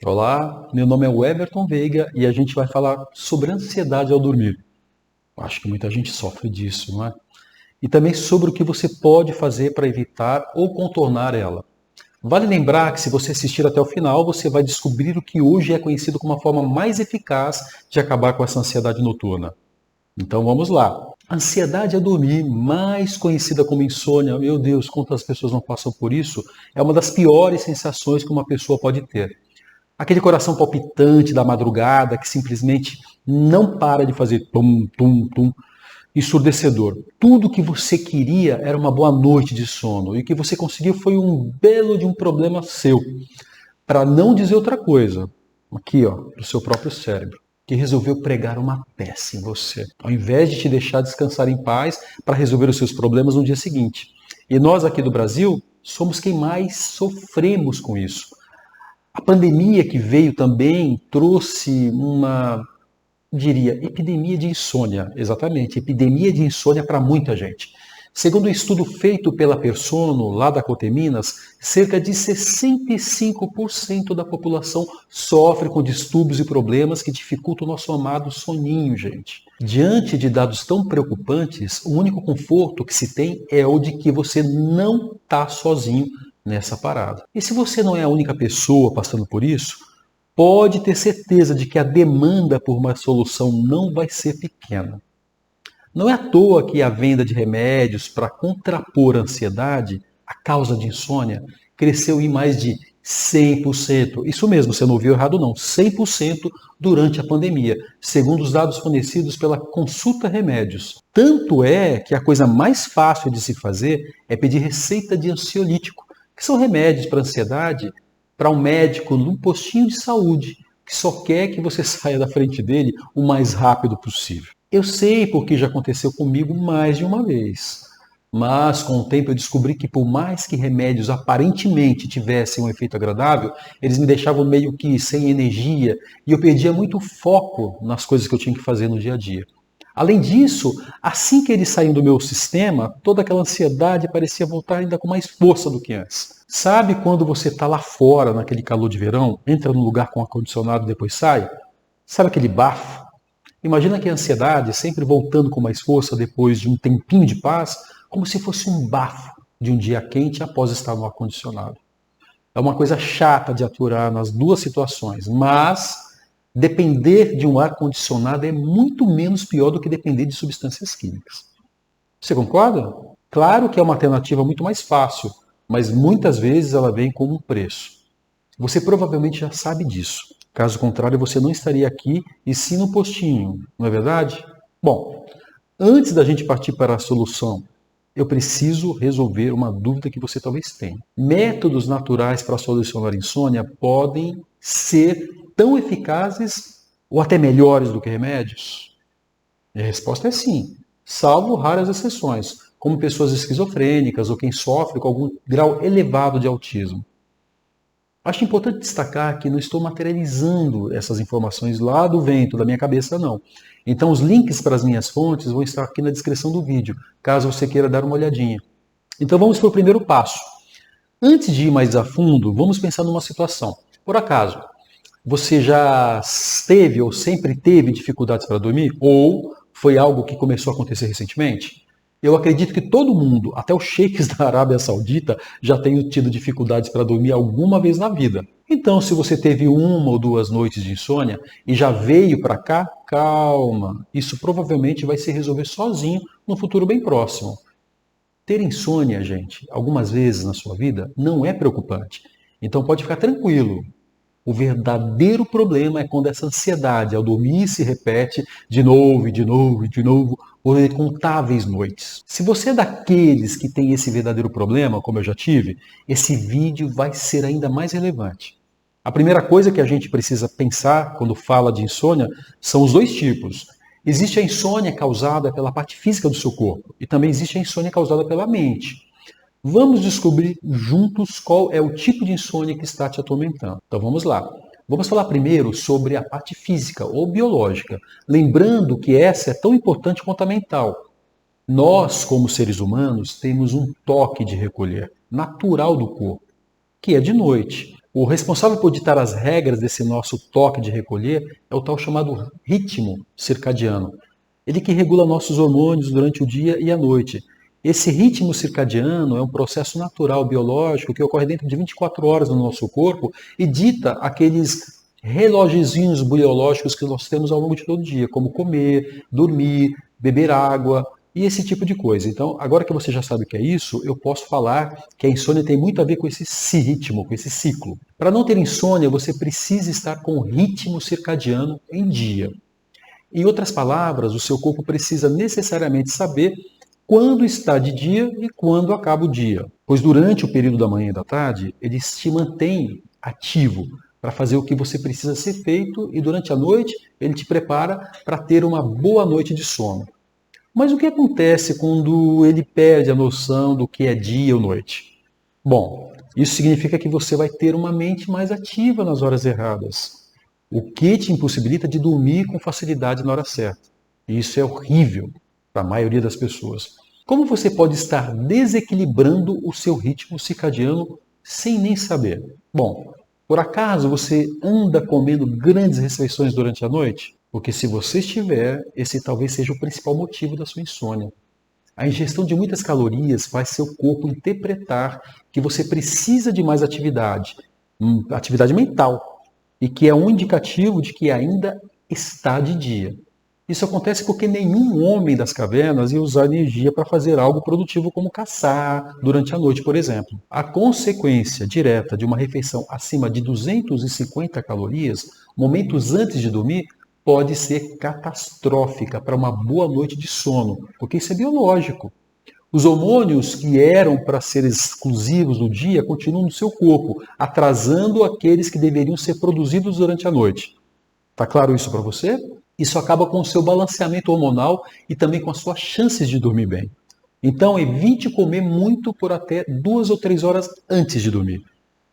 Olá, meu nome é Weberton Veiga e a gente vai falar sobre ansiedade ao dormir. Acho que muita gente sofre disso, não é? E também sobre o que você pode fazer para evitar ou contornar ela. Vale lembrar que se você assistir até o final, você vai descobrir o que hoje é conhecido como a forma mais eficaz de acabar com essa ansiedade noturna. Então vamos lá. Ansiedade a dormir, mais conhecida como insônia, meu Deus, quantas pessoas não passam por isso, é uma das piores sensações que uma pessoa pode ter. Aquele coração palpitante da madrugada que simplesmente não para de fazer tum, tum, tum, ensurdecedor. Tudo que você queria era uma boa noite de sono e o que você conseguiu foi um belo de um problema seu. Para não dizer outra coisa, aqui ó, do seu próprio cérebro, que resolveu pregar uma peça em você, ao invés de te deixar descansar em paz para resolver os seus problemas no dia seguinte. E nós aqui do Brasil somos quem mais sofremos com isso. A pandemia que veio também trouxe uma, diria, epidemia de insônia. Exatamente, epidemia de insônia para muita gente. Segundo um estudo feito pela Persono, lá da Coteminas, cerca de 65% da população sofre com distúrbios e problemas que dificultam o nosso amado soninho, gente. Diante de dados tão preocupantes, o único conforto que se tem é o de que você não está sozinho nessa parada. E se você não é a única pessoa passando por isso, pode ter certeza de que a demanda por uma solução não vai ser pequena. Não é à toa que a venda de remédios para contrapor a ansiedade, a causa de insônia, cresceu em mais de 100%. Isso mesmo, você não ouviu errado não, 100% durante a pandemia, segundo os dados fornecidos pela Consulta Remédios. Tanto é que a coisa mais fácil de se fazer é pedir receita de ansiolítico, que são remédios para ansiedade, para um médico num postinho de saúde, que só quer que você saia da frente dele o mais rápido possível. Eu sei porque já aconteceu comigo mais de uma vez. Mas com o tempo eu descobri que por mais que remédios aparentemente tivessem um efeito agradável, eles me deixavam meio que sem energia e eu perdia muito foco nas coisas que eu tinha que fazer no dia a dia. Além disso, assim que eles saíam do meu sistema, toda aquela ansiedade parecia voltar ainda com mais força do que antes. Sabe quando você está lá fora, naquele calor de verão, entra num lugar com ar-condicionado e depois sai? Sabe aquele bafo? Imagina que a ansiedade sempre voltando com mais força depois de um tempinho de paz, como se fosse um bafo de um dia quente após estar no ar-condicionado. É uma coisa chata de aturar nas duas situações, mas depender de um ar-condicionado é muito menos pior do que depender de substâncias químicas. Você concorda? Claro que é uma alternativa muito mais fácil, mas muitas vezes ela vem com um preço. Você provavelmente já sabe disso. Caso contrário, você não estaria aqui e sim no postinho, não é verdade? Bom, antes da gente partir para a solução, eu preciso resolver uma dúvida que você talvez tenha. Métodos naturais para solucionar a insônia podem ser tão eficazes ou até melhores do que remédios? E a resposta é sim, salvo raras exceções, como pessoas esquizofrênicas ou quem sofre com algum grau elevado de autismo. Acho importante destacar que não estou materializando essas informações lá do vento, da minha cabeça, não. Então, os links para as minhas fontes vão estar aqui na descrição do vídeo, caso você queira dar uma olhadinha. Então, vamos para o primeiro passo. Antes de ir mais a fundo, vamos pensar numa situação. Por acaso, você já teve ou sempre teve dificuldades para dormir? Ou foi algo que começou a acontecer recentemente? Eu acredito que todo mundo, até os sheiks da Arábia Saudita, já tenham tido dificuldades para dormir alguma vez na vida. Então, se você teve uma ou duas noites de insônia e já veio para cá, calma. Isso provavelmente vai se resolver sozinho no futuro bem próximo. Ter insônia, gente, algumas vezes na sua vida, não é preocupante. Então pode ficar tranquilo. O verdadeiro problema é quando essa ansiedade ao dormir se repete de novo, e de novo, e de novo, por incontáveis noites. Se você é daqueles que tem esse verdadeiro problema, como eu já tive, esse vídeo vai ser ainda mais relevante. A primeira coisa que a gente precisa pensar quando fala de insônia são os dois tipos. Existe a insônia causada pela parte física do seu corpo e também existe a insônia causada pela mente. Vamos descobrir juntos qual é o tipo de insônia que está te atormentando. Então vamos lá. Vamos falar primeiro sobre a parte física ou biológica, lembrando que essa é tão importante quanto a mental. Nós, como seres humanos, temos um toque de recolher natural do corpo, que é de noite. O responsável por ditar as regras desse nosso toque de recolher é o tal chamado ritmo circadiano. Ele que regula nossos hormônios durante o dia e a noite. Esse ritmo circadiano é um processo natural biológico que ocorre dentro de 24 horas no nosso corpo e dita aqueles relogezinhos biológicos que nós temos ao longo de todo o dia, como comer, dormir, beber água e esse tipo de coisa. Então, agora que você já sabe o que é isso, eu posso falar que a insônia tem muito a ver com esse ritmo, com esse ciclo. Para não ter insônia, você precisa estar com o ritmo circadiano em dia. Em outras palavras, o seu corpo precisa necessariamente saber quando está de dia e quando acaba o dia. Pois durante o período da manhã e da tarde, ele te mantém ativo para fazer o que você precisa ser feito e durante a noite ele te prepara para ter uma boa noite de sono. Mas o que acontece quando ele perde a noção do que é dia ou noite? Bom, isso significa que você vai ter uma mente mais ativa nas horas erradas, o que te impossibilita de dormir com facilidade na hora certa. E isso é horrível para a maioria das pessoas. Como você pode estar desequilibrando o seu ritmo circadiano sem nem saber? Bom, por acaso você anda comendo grandes refeições durante a noite? Porque se você estiver, esse talvez seja o principal motivo da sua insônia. A ingestão de muitas calorias faz seu corpo interpretar que você precisa de mais atividade mental, e que é um indicativo de que ainda está de dia. Isso acontece porque nenhum homem das cavernas ia usar energia para fazer algo produtivo como caçar durante a noite, por exemplo. A consequência direta de uma refeição acima de 250 calorias, momentos antes de dormir, pode ser catastrófica para uma boa noite de sono, porque isso é biológico. Os hormônios que eram para ser exclusivos no dia continuam no seu corpo, atrasando aqueles que deveriam ser produzidos durante a noite. Tá claro isso para você? Isso acaba com o seu balanceamento hormonal e também com as suas chances de dormir bem. Então, evite comer muito por até 2 ou 3 horas antes de dormir.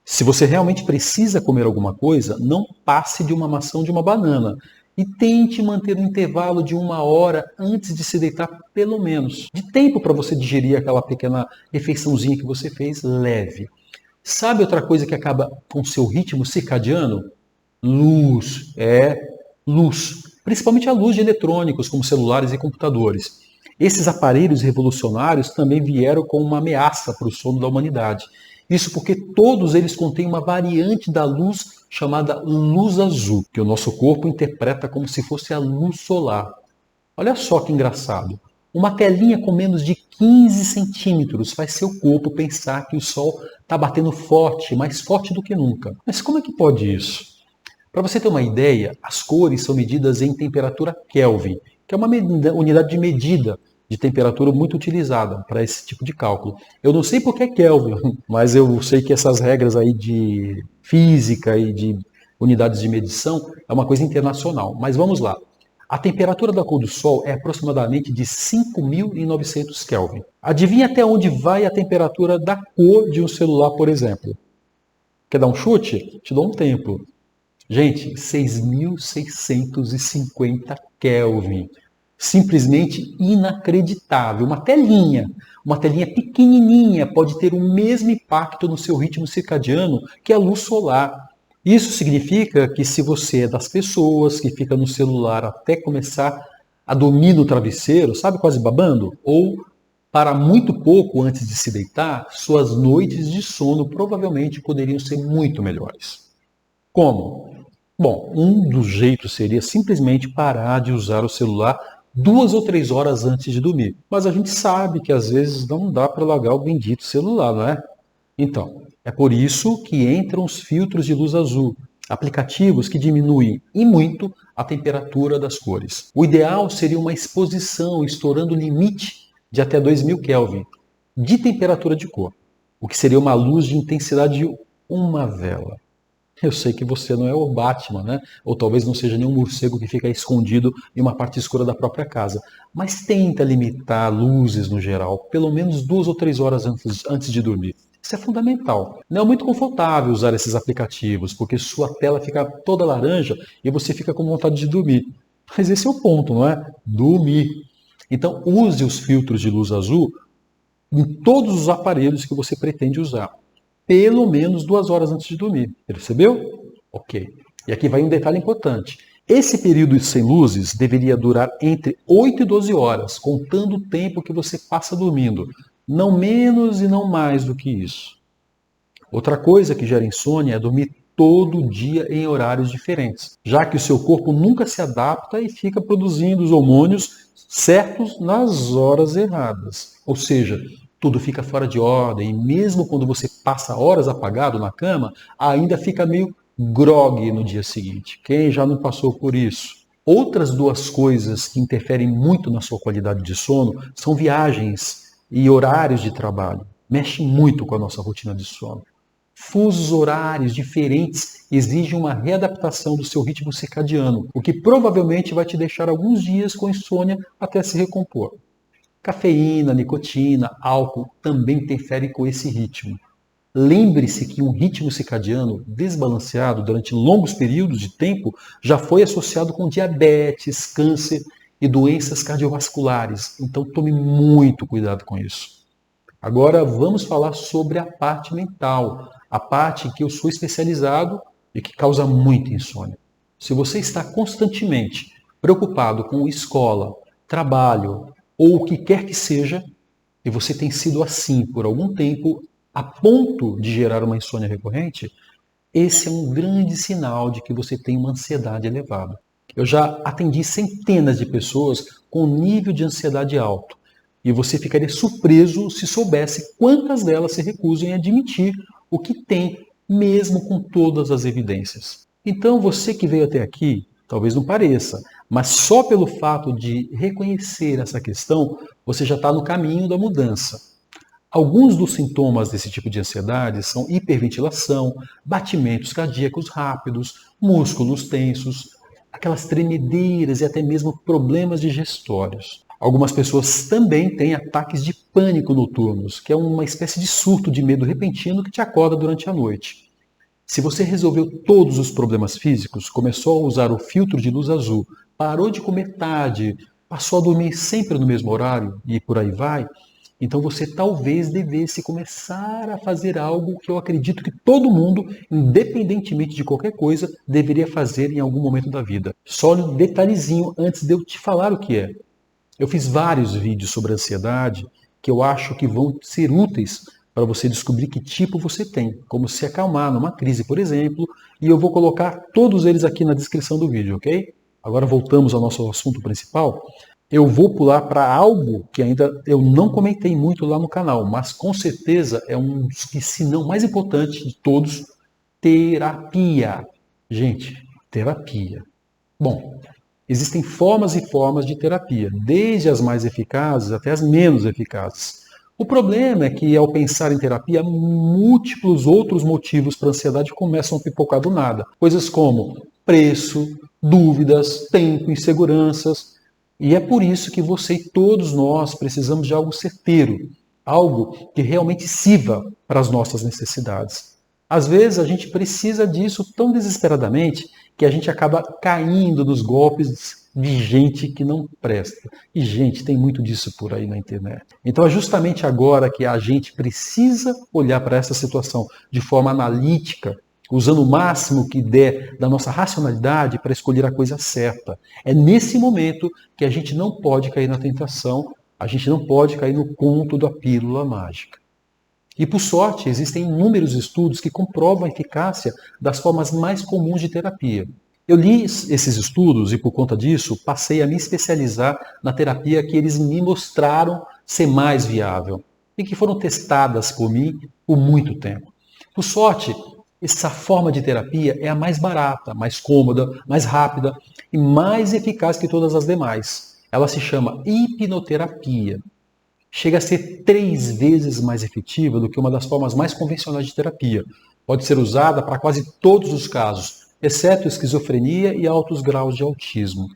Se você realmente precisa comer alguma coisa, não passe de uma maçã ou de uma banana. E tente manter um intervalo de 1 hora antes de se deitar, pelo menos. De tempo para você digerir aquela pequena refeiçãozinha que você fez, leve. Sabe outra coisa que acaba com o seu ritmo circadiano? Luz. Luz. Principalmente a luz de eletrônicos, como celulares e computadores. Esses aparelhos revolucionários também vieram com uma ameaça para o sono da humanidade. Isso porque todos eles contêm uma variante da luz chamada luz azul, que o nosso corpo interpreta como se fosse a luz solar. Olha só que engraçado. Uma telinha com menos de 15 centímetros faz seu corpo pensar que o sol está batendo forte, mais forte do que nunca. Mas como é que pode isso? Para você ter uma ideia, as cores são medidas em temperatura Kelvin, que é uma unidade de medida de temperatura muito utilizada para esse tipo de cálculo. Eu não sei por que é Kelvin, mas eu sei que essas regras aí de física e de unidades de medição é uma coisa internacional. Mas vamos lá. A temperatura da cor do Sol é aproximadamente de 5.900 Kelvin. Adivinha até onde vai a temperatura da cor de um celular, por exemplo? Quer dar um chute? Te dou um tempo. Gente, 6.650 Kelvin. Simplesmente inacreditável. Uma telinha pequenininha pode ter o mesmo impacto no seu ritmo circadiano que a luz solar. Isso significa que se você é das pessoas que fica no celular até começar a dormir no travesseiro, sabe, quase babando, ou para muito pouco antes de se deitar, suas noites de sono provavelmente poderiam ser muito melhores. Como? Bom, um dos jeitos seria simplesmente parar de usar o celular 2 ou 3 horas antes de dormir. Mas a gente sabe que às vezes não dá para largar o bendito celular, não é? Então, é por isso que entram os filtros de luz azul, aplicativos que diminuem e muito a temperatura das cores. O ideal seria uma exposição estourando o limite de até 2.000 Kelvin de temperatura de cor, o que seria uma luz de intensidade de uma vela. Eu sei que você não é o Batman, né? Ou talvez não seja nenhum morcego que fica escondido em uma parte escura da própria casa. Mas tenta limitar luzes no geral, pelo menos 2 ou 3 horas antes de dormir. Isso é fundamental. Não é muito confortável usar esses aplicativos, porque sua tela fica toda laranja e você fica com vontade de dormir. Mas esse é o ponto, não é? Dormir. Então use os filtros de luz azul em todos os aparelhos que você pretende usar. pelo menos 2 horas antes de dormir. Percebeu? Ok. E aqui vai um detalhe importante. Esse período sem luzes deveria durar entre 8 e 12 horas, contando o tempo que você passa dormindo. Não menos e não mais do que isso. Outra coisa que gera insônia é dormir todo dia em horários diferentes, já que o seu corpo nunca se adapta e fica produzindo os hormônios certos nas horas erradas. Ou seja, tudo fica fora de ordem e mesmo quando você passa horas apagado na cama, ainda fica meio grogue no dia seguinte. Quem já não passou por isso? Outras 2 coisas que interferem muito na sua qualidade de sono são viagens e horários de trabalho. Mexe muito com a nossa rotina de sono. Fusos horários diferentes exigem uma readaptação do seu ritmo circadiano, o que provavelmente vai te deixar alguns dias com insônia até se recompor. Cafeína, nicotina, álcool também interferem com esse ritmo. Lembre-se que um ritmo circadiano desbalanceado durante longos períodos de tempo já foi associado com diabetes, câncer e doenças cardiovasculares. Então tome muito cuidado com isso. Agora vamos falar sobre a parte mental, a parte em que eu sou especializado e que causa muita insônia. Se você está constantemente preocupado com escola, trabalho ou o que quer que seja, e você tem sido assim por algum tempo, a ponto de gerar uma insônia recorrente, esse é um grande sinal de que você tem uma ansiedade elevada. Eu já atendi centenas de pessoas com nível de ansiedade alto. E você ficaria surpreso se soubesse quantas delas se recusam em admitir o que tem, mesmo com todas as evidências. Então, você que veio até aqui, talvez não pareça, mas só pelo fato de reconhecer essa questão, você já está no caminho da mudança. Alguns dos sintomas desse tipo de ansiedade são hiperventilação, batimentos cardíacos rápidos, músculos tensos, aquelas tremedeiras e até mesmo problemas digestórios. Algumas pessoas também têm ataques de pânico noturnos, que é uma espécie de surto de medo repentino que te acorda durante a noite. Se você resolveu todos os problemas físicos, começou a usar o filtro de luz azul, parou de comer tarde, passou a dormir sempre no mesmo horário e por aí vai, então você talvez devesse começar a fazer algo que eu acredito que todo mundo, independentemente de qualquer coisa, deveria fazer em algum momento da vida. Só um detalhezinho antes de eu te falar o que é. Eu fiz vários vídeos sobre ansiedade que eu acho que vão ser úteis para você descobrir que tipo você tem, como se acalmar numa crise, por exemplo, e eu vou colocar todos eles aqui na descrição do vídeo, ok? Agora voltamos ao nosso assunto principal. Eu vou pular para algo que ainda eu não comentei muito lá no canal, mas com certeza é um dos que, se não mais importante de todos, terapia. Gente, terapia. Bom, existem formas e formas de terapia, desde as mais eficazes até as menos eficazes. O problema é que, ao pensar em terapia, múltiplos outros motivos para a ansiedade começam a pipocar do nada. Coisas como preço, dúvidas, tempo, inseguranças. E é por isso que você e todos nós precisamos de algo certeiro, algo que realmente sirva para as nossas necessidades. Às vezes a gente precisa disso tão desesperadamente que a gente acaba caindo nos golpes de gente que não presta. E, gente, tem muito disso por aí na internet. Então é justamente agora que a gente precisa olhar para essa situação de forma analítica, usando o máximo que der da nossa racionalidade para escolher a coisa certa. É nesse momento que a gente não pode cair na tentação, a gente não pode cair no conto da pílula mágica. E, por sorte, existem inúmeros estudos que comprovam a eficácia das formas mais comuns de terapia. Eu li esses estudos e, por conta disso, passei a me especializar na terapia que eles me mostraram ser mais viável e que foram testadas por mim por muito tempo. Por sorte, essa forma de terapia é a mais barata, mais cômoda, mais rápida e mais eficaz que todas as demais. Ela se chama hipnoterapia. Chega a ser 3 vezes mais efetiva do que uma das formas mais convencionais de terapia. Pode ser usada para quase todos os casos, exceto esquizofrenia e altos graus de autismo.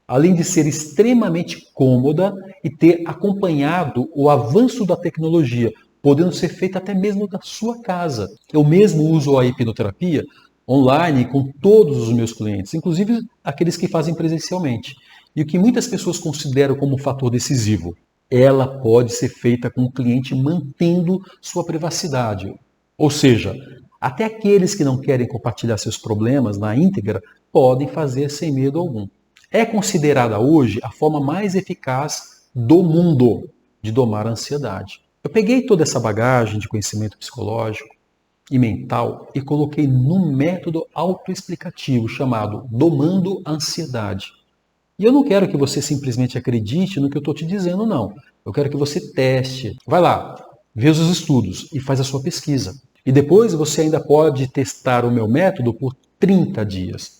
Além de ser extremamente cômoda e ter acompanhado o avanço da tecnologia, podendo ser feita até mesmo da sua casa. Eu mesmo uso a hipnoterapia online com todos os meus clientes, inclusive aqueles que fazem presencialmente. E o que muitas pessoas consideram como um fator decisivo, ela pode ser feita com o cliente mantendo sua privacidade. Ou seja, até aqueles que não querem compartilhar seus problemas na íntegra podem fazer sem medo algum. É considerada hoje a forma mais eficaz do mundo de domar a ansiedade. Eu peguei toda essa bagagem de conhecimento psicológico e mental e coloquei num método autoexplicativo chamado Domando a Ansiedade. E eu não quero que você simplesmente acredite no que eu estou te dizendo, não. Eu quero que você teste. Vai lá, vê os estudos e faz a sua pesquisa. E depois você ainda pode testar o meu método por 30 dias.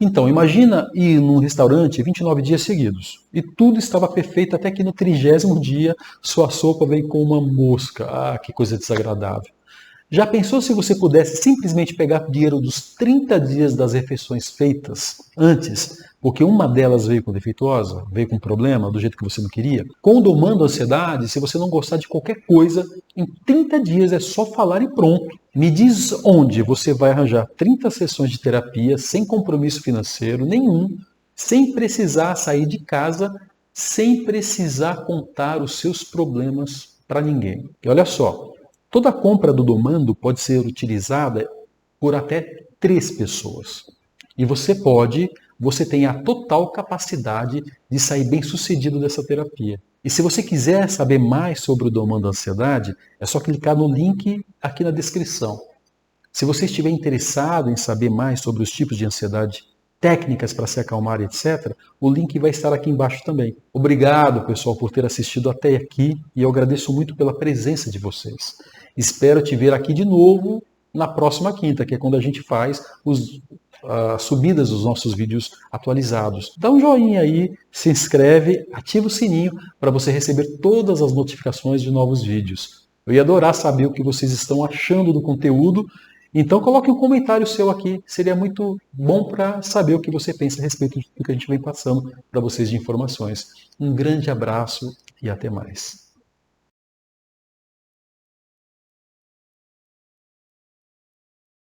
Então, imagina ir num restaurante 29 dias seguidos. E tudo estava perfeito até que no 30º dia sua sopa vem com uma mosca. Ah, que coisa desagradável. Já pensou se você pudesse simplesmente pegar o dinheiro dos 30 dias das refeições feitas antes, porque uma delas veio com defeituosa, veio com problema, do jeito que você não queria? Condomando a ansiedade, se você não gostar de qualquer coisa, em 30 dias é só falar e pronto. Me diz onde você vai arranjar 30 sessões de terapia sem compromisso financeiro nenhum, sem precisar sair de casa, sem precisar contar os seus problemas para ninguém. E olha só, toda compra do Domando pode ser utilizada por até 3 pessoas. E você tem a total capacidade de sair bem sucedido dessa terapia. E se você quiser saber mais sobre o Domando a Ansiedade, é só clicar no link aqui na descrição. Se você estiver interessado em saber mais sobre os tipos de ansiedade, técnicas para se acalmar, etc., o link vai estar aqui embaixo também. Obrigado, pessoal, por ter assistido até aqui e eu agradeço muito pela presença de vocês. Espero te ver aqui de novo na próxima quinta, que é quando a gente faz as subidas dos nossos vídeos atualizados. Dá um joinha aí, se inscreve, ativa o sininho para você receber todas as notificações de novos vídeos. Eu ia adorar saber o que vocês estão achando do conteúdo, então coloque um comentário seu aqui, seria muito bom para saber o que você pensa a respeito do que a gente vem passando para vocês de informações. Um grande abraço e até mais.